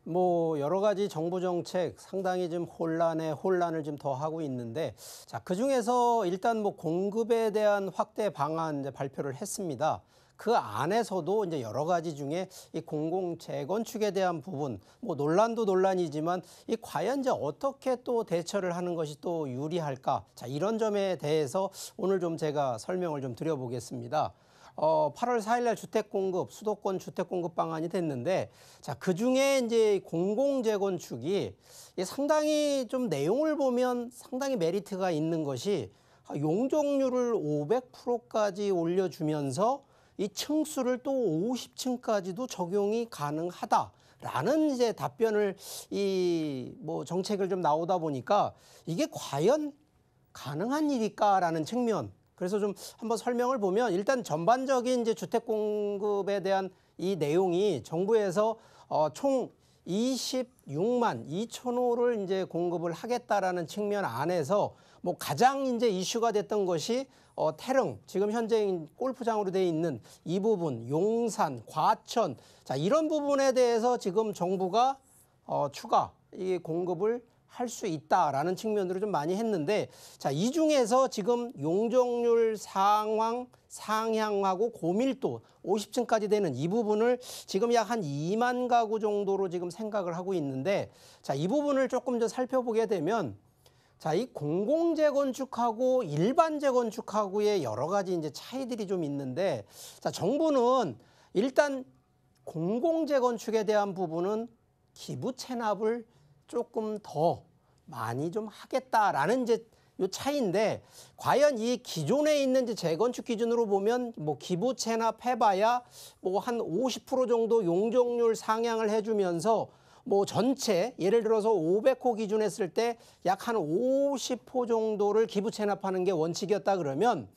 뭐 여러 가지 정부 정책 상당히 좀 혼란을 좀 더하고 있는데, 자, 그중에서 일단 뭐 공급에 대한 확대 방안 이제 발표를 했습니다. 그 안에서도 이제 여러 가지 중에 이 공공 재건축에 대한 부분, 뭐 논란도 논란이지만 이 과연 이제 어떻게 또 대처를 하는 것이 또 유리할까? 자, 이런 점에 대해서 오늘 좀 제가 설명을 좀 드려보겠습니다. 8월 4일 날 수도권 주택 공급 방안이 됐는데, 자, 그 중에 이제 공공 재건축이 상당히 좀 내용을 보면 상당히 메리트가 있는 것이 용적률을 500%까지 올려주면서 이 층수를 또 50층까지도 적용이 가능하다라는 이제 답변을 뭐 정책을 좀 나오다 보니까 이게 과연 가능한 일일까라는 측면. 그래서 좀 한번 설명을 보면, 일단 전반적인 이제 주택 공급에 대한 이 내용이 정부에서 총 26만 2천 호를 이제 공급을 하겠다라는 측면 안에서 뭐 가장 이제 이슈가 됐던 것이 태릉, 지금 현재 골프장으로 되어 있는 이 부분, 용산, 과천, 자, 이런 부분에 대해서 지금 정부가 추가 이 공급을 할 수 있다라는 측면으로 좀 많이 했는데, 자, 이 중에서 지금 용적률 상향하고 고밀도 50층까지 되는 이 부분을 지금 약 한 2만 가구 정도로 지금 생각을 하고 있는데, 자, 이 부분을 조금 더 살펴보게 되면, 자, 이 공공 재건축하고 일반 재건축하고의 여러 가지 이제 차이들이 좀 있는데, 자, 정부는 일단 공공 재건축에 대한 부분은 기부 체납을 조금 더 많이 좀 하겠다라는 이제 요 차이인데, 과연 이 기존에 있는 이제 재건축 기준으로 보면 뭐 기부 체납해봐야 뭐 한 50% 정도 용적률 상향을 해주면서 뭐 전체 예를 들어서 500호 기준 했을 때 약 한 50호 정도를 기부 체납하는 게 원칙이었다 그러면,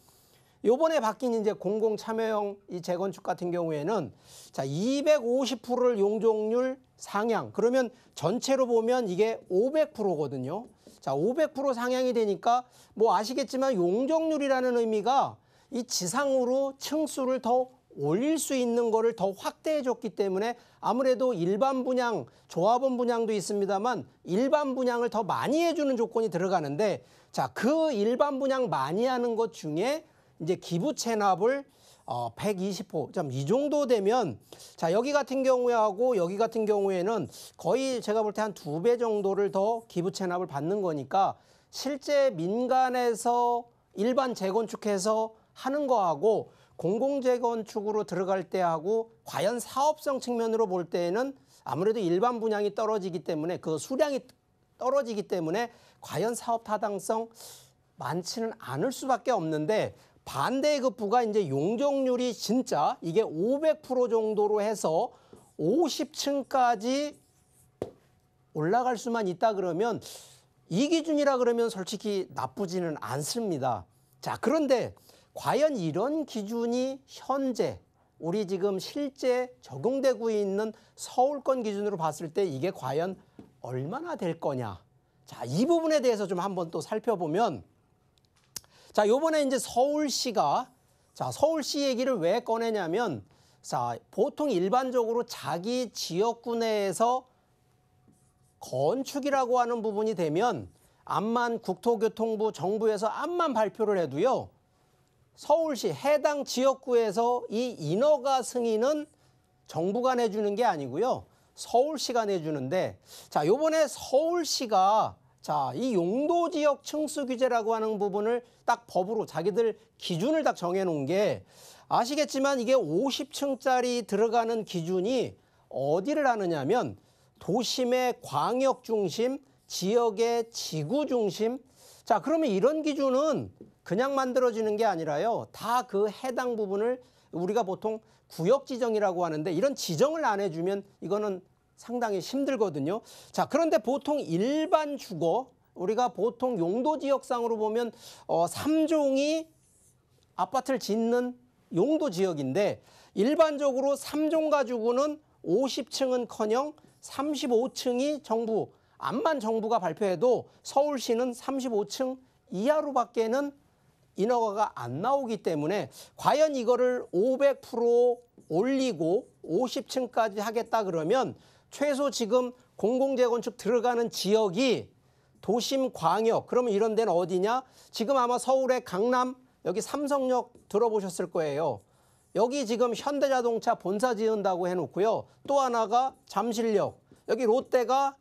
요번에 바뀐 이제 공공 참여형 이 재건축 같은 경우에는 자, 250%를 용적률 상향. 그러면 전체로 보면 이게 500%거든요. 자, 500% 상향이 되니까 뭐 아시겠지만 용적률이라는 의미가 이 지상으로 층수를 더 올릴 수 있는 거를 더 확대해 줬기 때문에 아무래도 일반 분양, 조합원 분양도 있습니다만 일반 분양을 더 많이 해주는 조건이 들어가는데, 자, 그 일반 분양 많이 하는 것 중에 이제 기부 체납을 120호, 이 정도 되면, 자, 여기 같은 경우하고 여기 같은 경우에는 거의 제가 볼 때 한 2배 정도를 더 기부 체납을 받는 거니까, 실제 민간에서 일반 재건축해서 하는 거하고 공공 재건축으로 들어갈 때하고 과연 사업성 측면으로 볼 때에는 아무래도 일반 분양이 떨어지기 때문에, 그 수량이 떨어지기 때문에 과연 사업 타당성 많지는 않을 수밖에 없는데, 반대의 급부가 이제 용적률이 진짜 이게 500% 정도로 해서 50층까지 올라갈 수만 있다 그러면 이 기준이라 그러면 솔직히 나쁘지는 않습니다. 자, 그런데 과연 이런 기준이 현재 우리 지금 실제 적용되고 있는 서울권 기준으로 봤을 때 이게 과연 얼마나 될 거냐. 자, 이 부분에 대해서 좀 한번 또 살펴보면, 자, 요번에 이제 서울시가, 자, 서울시 얘기를 왜 꺼내냐면, 자, 보통 일반적으로 자기 지역구 내에서 건축이라고 하는 부분이 되면 암만 국토교통부 정부에서 암만 발표를 해도요, 서울시 해당 지역구에서 이 인허가 승인은 정부가 내주는 게 아니고요, 서울시가 내주는데, 자, 요번에 서울시가 자, 이 용도지역 층수 규제라고 하는 부분을 딱 법으로 자기들 기준을 딱 정해놓은 게, 아시겠지만 이게 50층짜리 들어가는 기준이 어디를 하느냐면 도심의 광역 중심, 지역의 지구 중심. 자, 그러면 이런 기준은 그냥 만들어지는 게 아니라요, 다 그 해당 부분을 우리가 보통 구역 지정이라고 하는데, 이런 지정을 안 해주면 이거는 상당히 힘들거든요. 자, 그런데 보통 일반 주거, 우리가 보통 용도지역상으로 보면 3종이 아파트를 짓는 용도지역인데, 일반적으로 3종 가지고는 50층은커녕 35층이 정부, 암만 정부가 발표해도 서울시는 35층 이하로밖에는 인허가가 안 나오기 때문에, 과연 이거를 500% 올리고 50층까지 하겠다 그러면 최소 지금 공공재건축 들어가는 지역이 도심 광역, 그러면 이런 데는 어디냐? 지금 아마 서울의 강남, 여기 삼성역 들어보셨을 거예요. 여기 지금 현대자동차 본사 지은다고 해놓고요. 또 하나가 잠실역, 여기 롯데가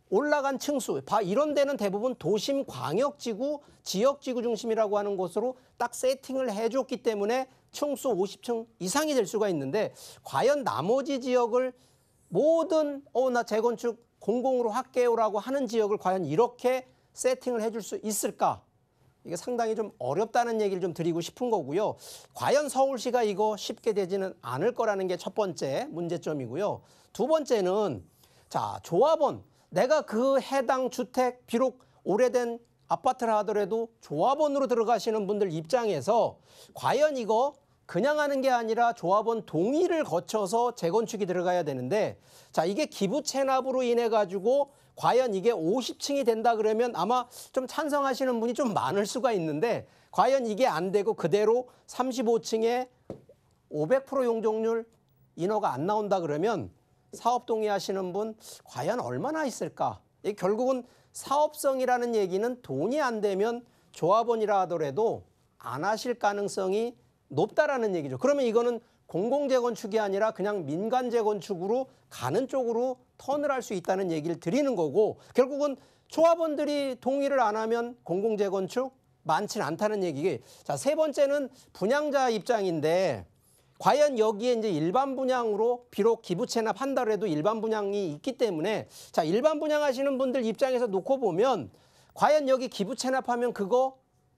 올라간 층수, 이런 데는 대부분 도심 광역지구, 지역지구 중심이라고 하는 곳으로 딱 세팅을 해줬기 때문에 층수 50층 이상이 될 수가 있는데, 과연 나머지 지역을 모든 나 재건축 공공으로 할게요라고 하는 지역을 과연 이렇게 세팅을 해줄 수 있을까? 이게 상당히 좀 어렵다는 얘기를 좀 드리고 싶은 거고요. 과연 서울시가 이거 쉽게 되지는 않을 거라는 게 첫 번째 문제점이고요. 두 번째는 자, 조합원, 내가 그 해당 주택 비록 오래된 아파트라 하더라도 조합원으로 들어가시는 분들 입장에서 과연 이거 그냥 하는 게 아니라 조합원 동의를 거쳐서 재건축이 들어가야 되는데, 자, 이게 기부 체납으로 인해 가지고 과연 이게 50층이 된다 그러면 아마 좀 찬성하시는 분이 좀 많을 수가 있는데, 과연 이게 안 되고 그대로 35층에 500% 용적률 인허가 안 나온다 그러면 사업 동의하시는 분 과연 얼마나 있을까? 결국은 사업성이라는 얘기는 돈이 안 되면 조합원이라 하더라도 안 하실 가능성이 높다라는 얘기죠. 그러면 이거는 공공재건축이 아니라 그냥 민간재건축으로 가는 쪽으로 턴을 할 수 있다는 얘기를 드리는 거고, 결국은 조합원들이 동의를 안 하면 공공재건축 많지는 않다는 얘기게. 자, 세 번째는 분양자 입장인데, 과연 여기에 이제 일반 분양으로 비록 기부 체납한다 해도 일반 분양이 있기 때문에, 자, 일반 분양하시는 분들 입장에서 놓고 보면 과연 여기 기부 체납하면 그거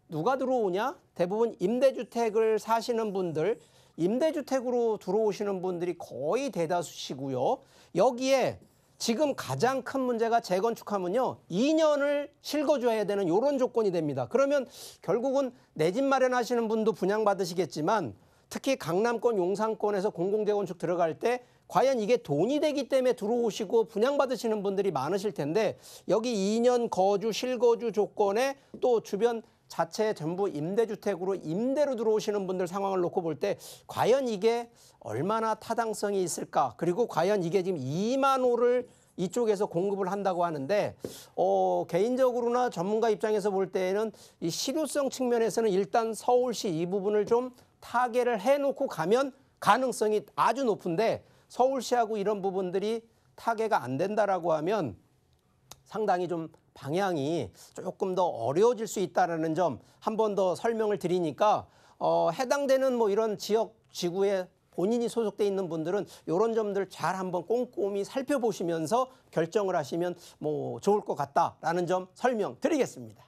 누가 들어오냐? 대부분 임대주택을 사시는 분들, 임대주택으로 들어오시는 분들이 거의 대다수시고요. 여기에 지금 가장 큰 문제가 재건축하면요, 2년을 실거주해야 되는 이런 조건이 됩니다. 그러면 결국은 내 집 마련하시는 분도 분양받으시겠지만, 특히 강남권, 용산권에서 공공재건축 들어갈 때 과연 이게 돈이 되기 때문에 들어오시고 분양받으시는 분들이 많으실 텐데, 여기 2년 거주, 실거주 조건에 또 주변 자체 전부 임대주택으로 임대로 들어오시는 분들 상황을 놓고 볼 때 과연 이게 얼마나 타당성이 있을까? 그리고 과연 이게 지금 2만 호를 이쪽에서 공급을 한다고 하는데, 개인적으로나 전문가 입장에서 볼 때에는 이 실효성 측면에서는 일단 서울시 이 부분을 좀 타개를 해놓고 가면 가능성이 아주 높은데, 서울시하고 이런 부분들이 타개가 안 된다라고 하면 상당히 좀 방향이 조금 더 어려워질 수 있다는 점 한 번 더 설명을 드리니까, 해당되는 뭐 이런 지역 지구에 본인이 소속돼 있는 분들은 이런 점들 잘 한번 꼼꼼히 살펴보시면서 결정을 하시면 뭐 좋을 것 같다라는 점 설명드리겠습니다.